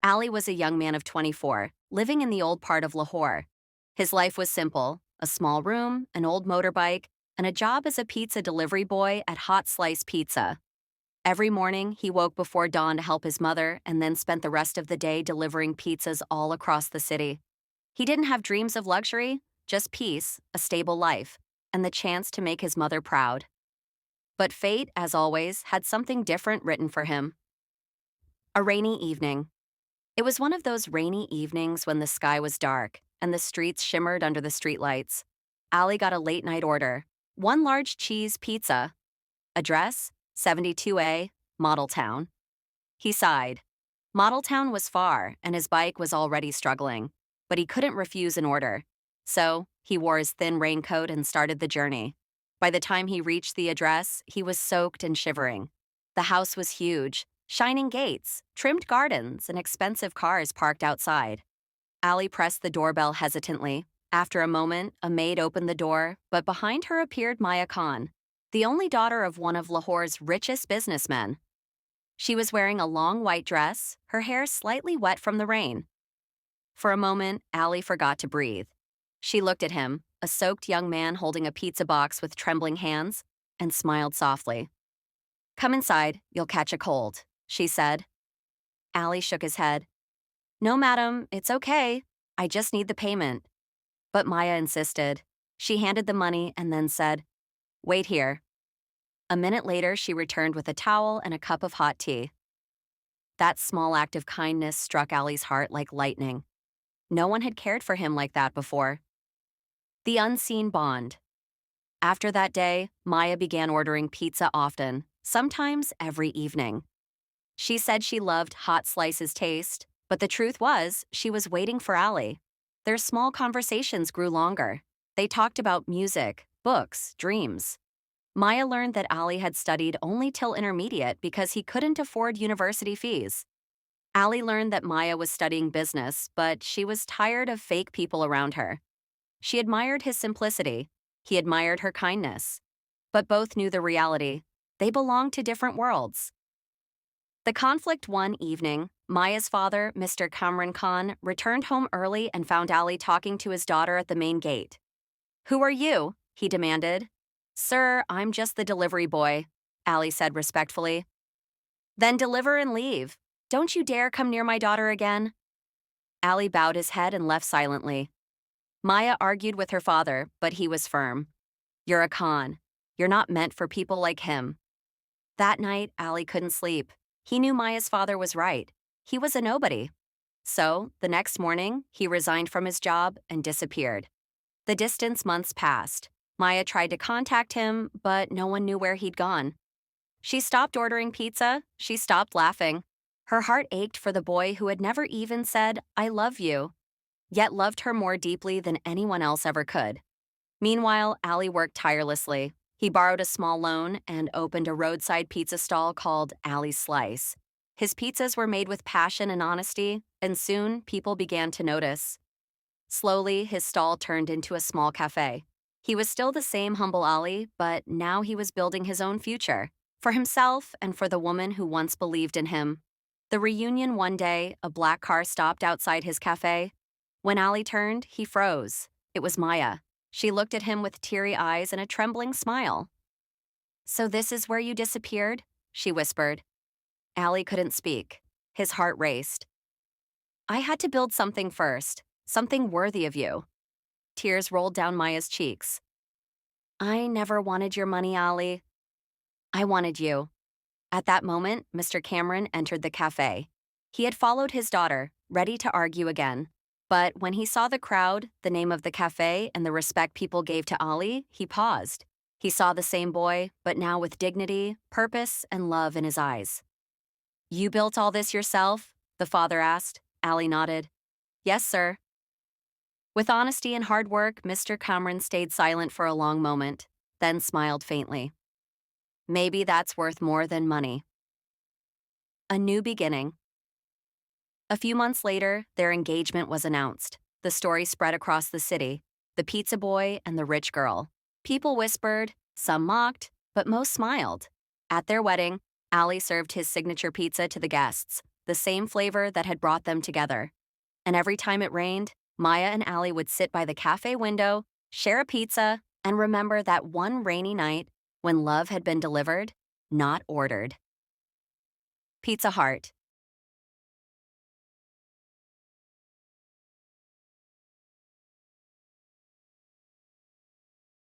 Ali was a young man of 24, living in the old part of Lahore. His life was simple: a small room, an old motorbike, and a job as a pizza delivery boy at Hot Slice Pizza. Every morning, he woke before dawn to help his mother and then spent the rest of the day delivering pizzas all across the city. He didn't have dreams of luxury, just peace, a stable life, and the chance to make his mother proud. But fate, as always, had something different written for him. A rainy evening. It was one of those rainy evenings when the sky was dark and the streets shimmered under the streetlights. Ali got a late night order: one large cheese pizza. Address: 72A, Model Town. He sighed. Model Town was far, and his bike was already struggling, but he couldn't refuse an order. So, he wore his thin raincoat and started the journey. By the time he reached the address, he was soaked and shivering. The house was huge: shining gates, trimmed gardens, and expensive cars parked outside. Ali pressed the doorbell hesitantly. After a moment, a maid opened the door, but behind her appeared Maya Khan, the only daughter of one of Lahore's richest businessmen. She was wearing a long white dress, her hair slightly wet from the rain. For a moment, Ali forgot to breathe. She looked at him, a soaked young man holding a pizza box with trembling hands, and smiled softly. "Come inside, you'll catch a cold," she said. Ali shook his head. "No, madam, it's okay. I just need the payment." But Maya insisted. She handed the money and then said, "Wait here." A minute later, she returned with a towel and a cup of hot tea. That small act of kindness struck Ali's heart like lightning. No one had cared for him like that before. The unseen bond. After that day, Maya began ordering pizza often, sometimes every evening. She said she loved Hot Slice's taste, but the truth was, she was waiting for Ali. Their small conversations grew longer. They talked about music, books, dreams. Maya learned that Ali had studied only till intermediate because he couldn't afford university fees. Ali learned that Maya was studying business, but she was tired of fake people around her. She admired his simplicity. He admired her kindness. But both knew the reality: they belonged to different worlds. The conflict one evening, Maya's father, Mr. Kamran Khan, returned home early and found Ali talking to his daughter at the main gate. "Who are you?" he demanded. "Sir, I'm just the delivery boy," Ali said respectfully. "Then deliver and leave. Don't you dare come near my daughter again." Ali bowed his head and left silently. Maya argued with her father, but he was firm. "You're a Khan. You're not meant for people like him." That night, Ali couldn't sleep. He knew Maya's father was right. He was a nobody. So, the next morning, he resigned from his job and disappeared. The distant months passed. Maya tried to contact him, but no one knew where he'd gone. She stopped ordering pizza. She stopped laughing. Her heart ached for the boy who had never even said, "I love you," yet loved her more deeply than anyone else ever could. Meanwhile, Ali worked tirelessly. He borrowed a small loan and opened a roadside pizza stall called Ali's Slice. His pizzas were made with passion and honesty, and soon people began to notice. Slowly, his stall turned into a small cafe. He was still the same humble Ali, but now he was building his own future, for himself and for the woman who once believed in him. The reunion one day, a black car stopped outside his cafe. When Ali turned, he froze. It was Maya. She looked at him with teary eyes and a trembling smile. "So this is where you disappeared?" she whispered. Ali couldn't speak. His heart raced. "I had to build something first, something worthy of you." Tears rolled down Maya's cheeks. "I never wanted your money, Ali. I wanted you." At that moment, Mr. Cameron entered the cafe. He had followed his daughter, ready to argue again. But when he saw the crowd, the name of the cafe, and the respect people gave to Ali, he paused. He saw the same boy, but now with dignity, purpose, and love in his eyes. "You built all this yourself?" the father asked. Ali nodded. "Yes, sir." With honesty and hard work, Mr. Cameron stayed silent for a long moment, then smiled faintly. "Maybe that's worth more than money." A new beginning. A few months later, their engagement was announced. The story spread across the city: the pizza boy and the rich girl. People whispered, some mocked, but most smiled. At their wedding, Ali served his signature pizza to the guests. the same flavor that had brought them together. And every time it rained, Maya and Allie would sit by the cafe window, share a pizza, and remember that one rainy night when love had been delivered, not ordered. Pizza Heart,